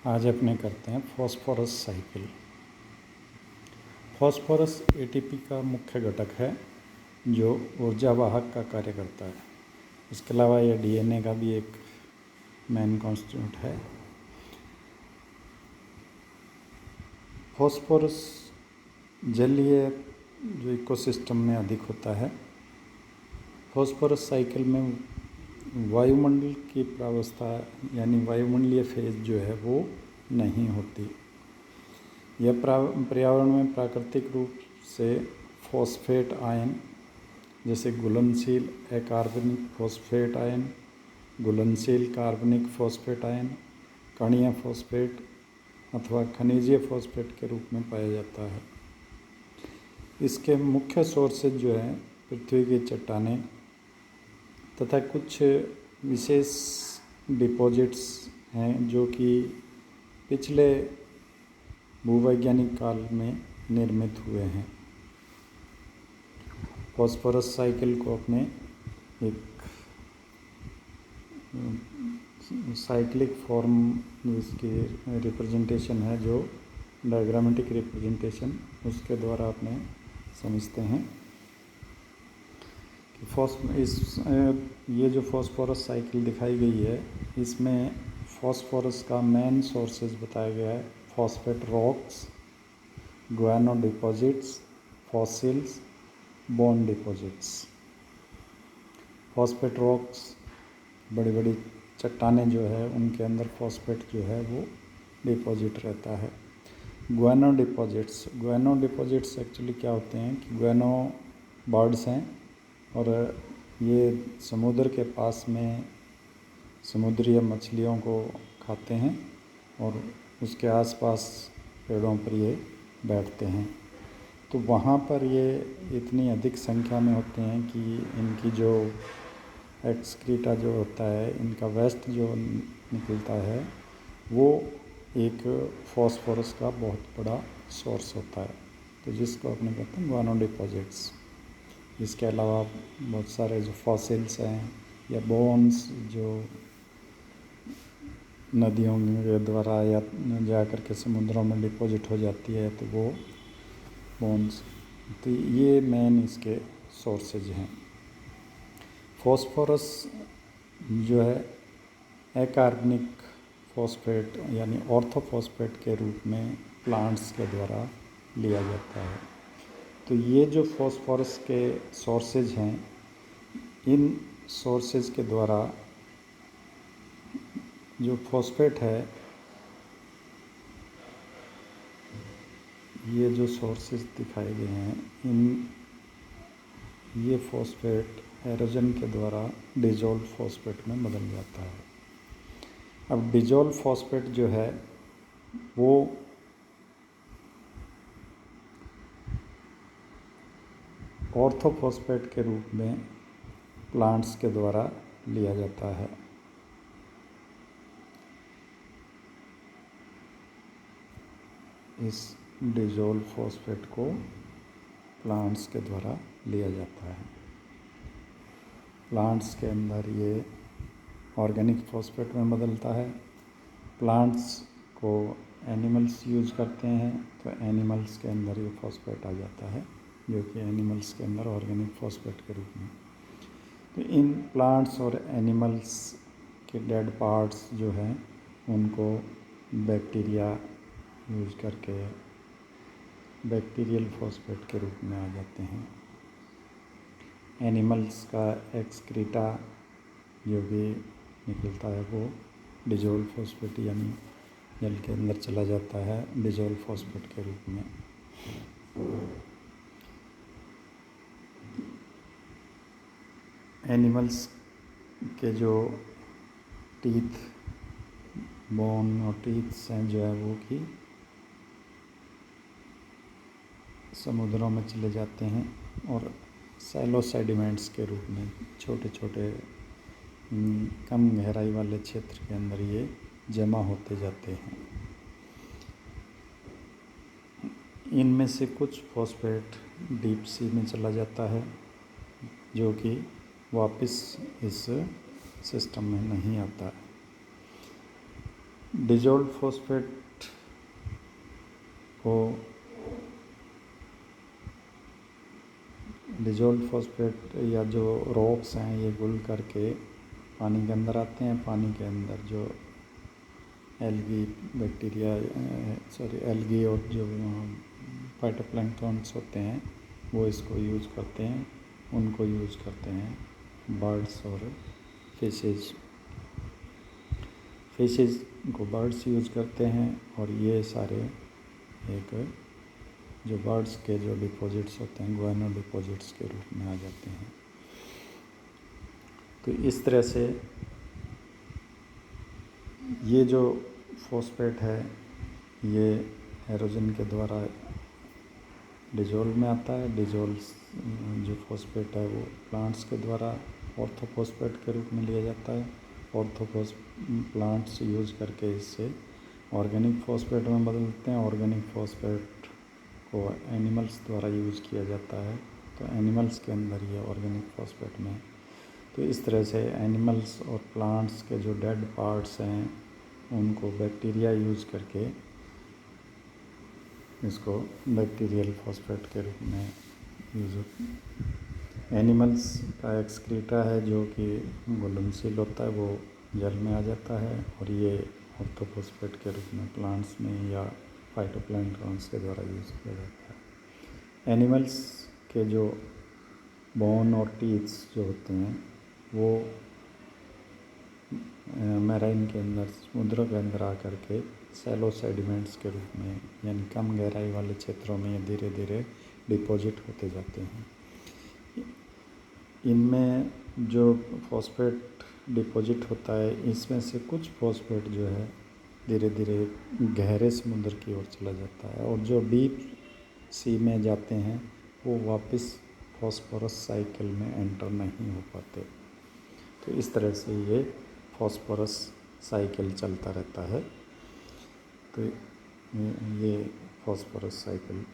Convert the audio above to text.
आज अपने करते हैं फॉस्फोरस साइकिल। फॉस्फोरस एटीपी का मुख्य घटक है जो ऊर्जा वाहक का कार्य करता है। इसके अलावा यह डीएनए का भी एक मेन कॉन्स्टिट्यूंट है। फॉस्फोरस जलीय जो इकोसिस्टम में अधिक होता है। फॉस्फोरस साइकिल में वायुमंडल की प्रावस्था यानी वायुमंडलीय फेज जो है वो नहीं होती। यह पर्यावरण में प्राकृतिक रूप से फॉस्फेट आयन जैसे घुलनशील अकार्बनिक फॉस्फेट आयन, घुलनशील कार्बनिक फॉस्फेट आयन, कणीय फॉस्फेट अथवा खनिजीय फॉस्फेट के रूप में पाया जाता है। इसके मुख्य सोर्सेज जो है पृथ्वी की चट्टानें तथा कुछ विशेष डिपॉजिट्स हैं जो कि पिछले भूवैज्ञानिक काल में निर्मित हुए हैं। फॉस्फोरस साइकिल को अपने एक साइक्लिक फॉर्म इसकी रिप्रेजेंटेशन है जो डायग्रामेटिक रिप्रेजेंटेशन उसके द्वारा अपने समझते हैं कि ये जो फॉस्फोरस साइकिल दिखाई गई है इसमें फॉस्फोरस का मेन सोर्सेज बताया गया है। Phosphate rocks, guano deposits, fossils, bone deposits. Phosphate rocks बड़ी बड़ी चट्टानें जो है उनके अंदर फॉस्फेट जो है वो डिपॉजिट रहता है। ग्वानो डिपॉजिट्स एक्चुअली क्या होते हैं कि ग्वानो बर्ड्स हैं और ये समुद्र के पास में समुद्री मछलियों को खाते हैं और उसके आसपास पेड़ों पर ये बैठते हैं। तो वहाँ पर ये इतनी अधिक संख्या में होते हैं कि इनकी जो एक्सक्रीटा जो होता है, इनका वेस्ट जो निकलता है वो एक फॉस्फोरस का बहुत बड़ा सोर्स होता है। तो जिसको अपने कहते हैं ग्वानो डिपॉजिट्स। इसके अलावा बहुत सारे जो फॉसिल्स हैं या बोन्स जो नदियों के द्वारा या जा कर के समुद्रों में डिपॉजिट हो जाती है तो वो बोन्स, तो ये मेन इसके सोर्सेज हैं। फॉस्फोरस जो है अकार्बनिक फॉस्फेट यानी ऑर्थोफॉस्फेट के रूप में प्लांट्स के द्वारा लिया जाता है। तो ये जो फॉस्फोरस के सोर्सेज हैं इन सोर्सेज के द्वारा जो फॉस्फेट है ये जो सोर्सेज दिखाए गए हैं ये फॉस्फेट एरोजन के द्वारा डिजोल्व फॉस्फेट में बदल जाता है। अब डिजोल्व फॉस्फेट जो है वो ऑर्थोफॉस्फेट के रूप में प्लांट्स के द्वारा लिया जाता है। इस डिजोल्व फॉस्फेट को प्लांट्स के द्वारा लिया जाता है। प्लांट्स के अंदर ये ऑर्गेनिक फॉस्फेट में बदलता है। प्लांट्स को एनिमल्स यूज़ करते हैं तो एनिमल्स के अंदर ये फॉस्फेट आ जाता है जो कि एनिमल्स के अंदर ऑर्गेनिक फॉस्फेट के रूप में। तो इन प्लांट्स और एनिमल्स के डेड पार्ट्स जो हैं उनको बैक्टीरिया यूज़ करके बैक्टीरियल फॉस्फेट के रूप में आ जाते हैं। एनिमल्स का एक्सक्रीटा जो भी निकलता है वो डिजोल्व फॉस्फेट यानी जल के अंदर चला जाता है डिजोल्व फॉस्फेट के रूप में। एनिमल्स के जो टीथ, बोन और टीथ्स हैं जो है वो कि समुद्रों में चले जाते हैं और सैलो सेडिमेंट्स के रूप में छोटे छोटे कम गहराई वाले क्षेत्र के अंदर ये जमा होते जाते हैं। इनमें से कुछ फॉस्फेट डीप सी में चला जाता है जो कि वापस इस सिस्टम में नहीं आता है। डिजोल्व फॉस्फेट को डिजोल्व फॉस्फेट या जो रॉक्स हैं ये घुल करके पानी के अंदर आते हैं। पानी के अंदर जो एल्गी बैक्टीरिया एल्गी और जो फाइटोप्लैंक्टन्स होते हैं वो इसको यूज़ करते हैं, उनको यूज़ करते हैं बर्ड्स और फिशेज को बर्ड्स यूज़ करते हैं। और ये सारे एक जो बर्ड्स के जो डिपॉजिट्स होते हैं गुआनो डिपॉजिट्स के रूप में आ जाते हैं। तो इस तरह से ये जो फॉस्फेट है ये एरोजन के द्वारा डिजोल्व में आता है। डिजोल्व जो फॉस्फेट है वो प्लांट्स के द्वारा ऑर्थोफॉस्फेट के रूप में लिया जाता है। प्लांट्स यूज़ करके इससे ऑर्गेनिक फॉस्फेट में बदलते हैं। ऑर्गेनिक फॉस्फेट को एनिमल्स द्वारा यूज़ किया जाता है, तो एनिमल्स के अंदर ये ऑर्गेनिक फॉस्फेट में। तो इस तरह से एनिमल्स और प्लांट्स के जो डेड पार्ट्स हैं उनको बैक्टीरिया यूज़ करके इसको बैक्टीरियल फॉस्फेट के रूप में यूज़ होता है। एनिमल्स का एक्सक्रीटा है जो कि घुलनशील होता है, वो जल में आ जाता है और ये ऑर्थोफॉस्फेट के रूप में प्लांट्स में या फाइटोप्लैंक्टन्स के द्वारा यूज़ किया जाता है। एनिमल्स के जो बोन और टीथ्स जो होते हैं वो मैराइन के अंदर समुद्र के अंदर आकर के सैलो सेडिमेंट्स के रूप में यानी कम गहराई वाले क्षेत्रों में धीरे धीरे डिपॉजिट होते जाते हैं। इनमें जो फॉस्फेट डिपॉजिट होता है इसमें से कुछ फॉस्फेट जो है धीरे धीरे गहरे समुद्र की ओर चला जाता है और जो डीप सी में जाते हैं वो वापस फॉस्फोरस साइकिल में एंटर नहीं हो पाते। तो इस तरह से ये फॉस्फोरस साइकिल चलता रहता है। तो ये फॉस्फोरस साइकिल